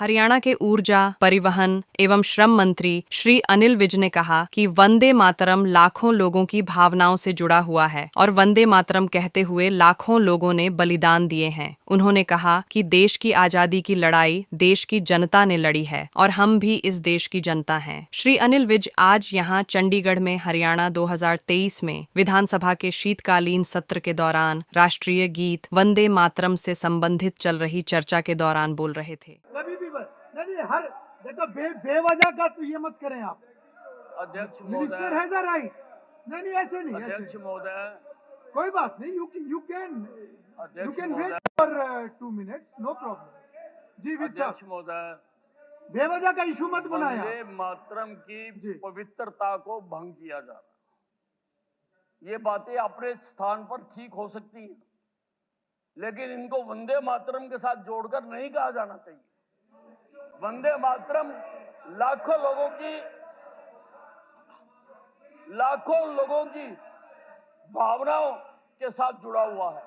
हरियाणा के ऊर्जा, परिवहन एवं श्रम मंत्री श्री अनिल विज ने कहा कि वंदे मातरम लाखों लोगों की भावनाओं से जुड़ा हुआ है और वंदे मातरम कहते हुए लाखों लोगों ने बलिदान दिए हैं। उन्होंने कहा कि देश की आजादी की लड़ाई देश की जनता ने लड़ी है और हम भी इस देश की जनता हैं। श्री अनिल विज आज यहां चंडीगढ़ में हरियाणा 2023 में विधानसभा के शीतकालीन सत्र के दौरान राष्ट्रीय गीत वंदे मातरम से संबंधित चल रही चर्चा के दौरान बोल रहे थे। नहीं, हर देखो बेवजह का तो ये मत करें आप। अध्यक्ष मिनिस्टर हैज अ राइट। नहीं ऐसे नहीं, अध्यक्ष महोदय, कोई बात नहीं, you can wait for 2 minutes, no problem. जी विद अध्यक्ष महोदय, बेवजह का इशू मत बनाया। वंदे मातरम की पवित्रता को भंग किया जा रहा है। ये बातें अपने स्थान पर ठीक हो सकती हैं, लेकिन इनको वंदे मातरम के साथ जोड़कर नहीं कहा जाना चाहिए। वंदे मातरम लाखों लोगों की भावनाओं के साथ जुड़ा हुआ है।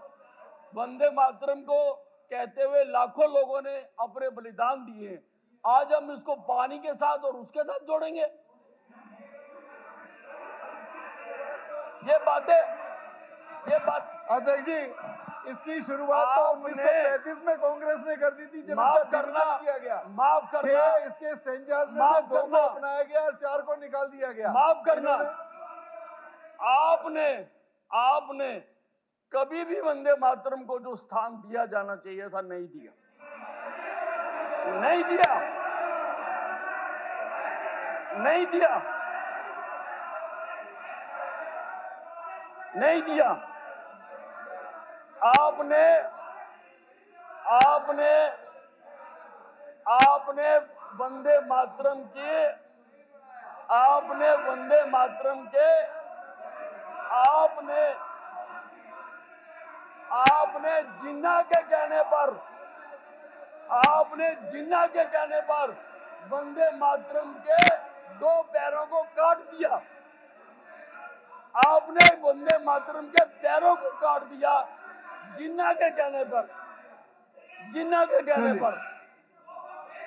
वंदे मातरम को कहते हुए लाखों लोगों ने अपने बलिदान दिए। आज हम इसको पानी के साथ और उसके साथ जोड़ेंगे? ये बात अध्यक्ष जी, इसकी शुरुआत तो 1935 में कांग्रेस ने कर दी थी, जब माफ करना किया गया। माफ करना, इसके स्ट्रेंजर्स में से 2 को अपनाया गया और 4 को निकाल दिया गया। माफ करना, आपने कभी भी वंदे मातरम को जो स्थान दिया जाना चाहिए था नहीं दिया। आपने वंदे मातरम के आपने जिन्ना के कहने पर वंदे मातरम के 2 पैरों को काट दिया। आपने वंदे मातरम के पैरों को काट दिया जिन्ना के कहने पर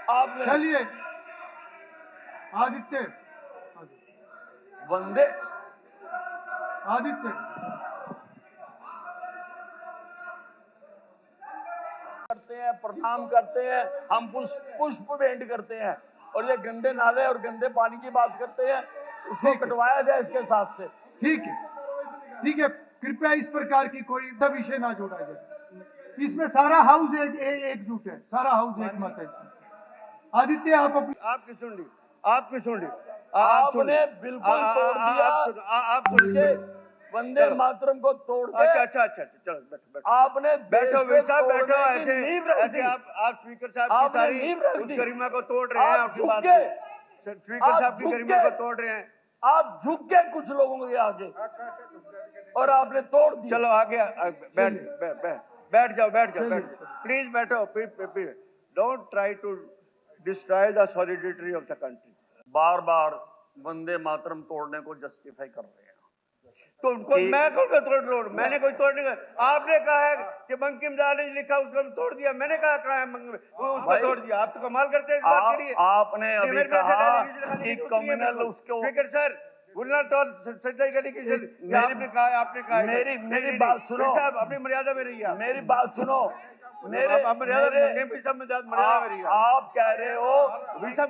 आपने। चलिए आदित्य करते हैं, प्रणाम करते हैं, हम पुष्प भेंट करते हैं, और ये गंदे नाले और गंदे पानी की बात करते हैं, उसको कटवाया जाए इसके साथ से। ठीक है, कृपया इस प्रकार की कोई विषय ना जोड़ा जाए। इसमें सारा हाउस एकजुट है, सारा हाउस एक मत है इसमें। आदित्य आपकी सुन ली आपने बिल्कुल तोड़ दिया। आप सुनिए, वंदे मातरम को तोड़ के। अच्छा, चलो बैठो। आपने बैठो ऐसे आप स्पीकर साहब की सारी उस गरिमा को तोड़ रहे हैं। आपकी बात स्पीकर साहब की गरिमा को तोड़ रहे हैं। आप झुक गए कुछ लोगों के आगे और आपने तोड़ दिया। चलो आगे बैठ जाओ प्लीज बैठो। Don't try to destroy the solidity of the country. बार वंदे मातरम तोड़ने को जस्टिफाई कर रहे हैं। तो उनको मैंने कोई तोड़ने का, आपने कहा है कि बंकिम ने लिखा उसको तोड़ दिया। मैंने कहा है उसको तोड़ दिया। आप तो कमाल करते हैं। आपने अभी कहा कि कम्युनल उसको स्पीकर सर आपने कहा मेरी बात सुनो, अपनी मर्यादा में रहिए। मेरी बात सुनो, आप कह रहे हो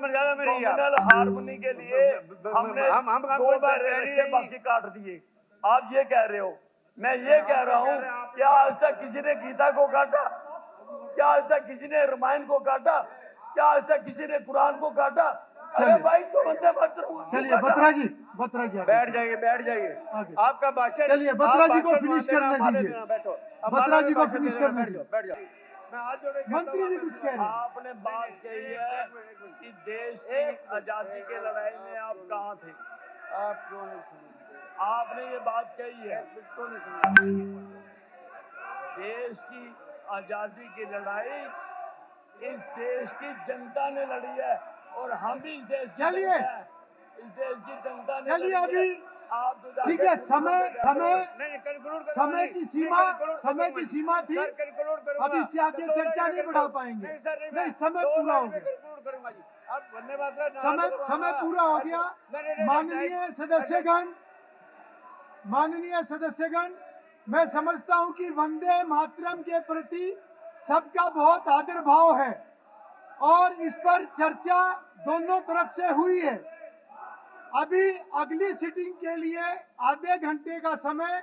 मर्यादा में रहिए। कम्युनल हार्मनी के लिए हमने हम बाकी काट दिए। आप ये कह रहे हो, मैं ये कह रहा हूँ, क्या आज तक किसी ने गीता को काटा? क्या आज तक किसी ने रामायण को काटा? क्या आज तक किसी ने कुरान को काटा? अरे भाई, तो वंदे मातरम। चलिए बत्रा जी बैठ जाइए आपका भाषण। चलिए बत्रा जी को फिनिश करने दीजिए। बत्रा जी को फिनिश करने दीजिए। बैठ जाओ। मैं आज मंत्री जी कुछ कह रहे हैं। आपने बात कही है कि देश की आजादी के लड़ाई में आप कहाँ थे? आप क्यों नहीं सुने? आपने ये बात कही है, देश की आजादी की लड़ाई इस देश की जनता ने लड़ी है और हम भी इस देश की जनता ने। चलिए अभी आप तो ठीक है, समय नहीं कंक्लूड करो, समय की सीमा थी। सर कंक्लूड करूंगा। अब इससे आगे चर्चा नहीं बढ़ा पाएंगे। नहीं सर नहीं, समय पूरा हो गया। कंक्लूड करूंगा जी। अब वंदे मातरम समय पूरा हो गया। माननीय सदस्यगण, मैं समझता हूं कि वंदे मातरम के प्रति सबका बहुत आदर भाव है और इस पर चर्चा दोनों तरफ से हुई है। अभी अगली सिटिंग के लिए आधे घंटे का समय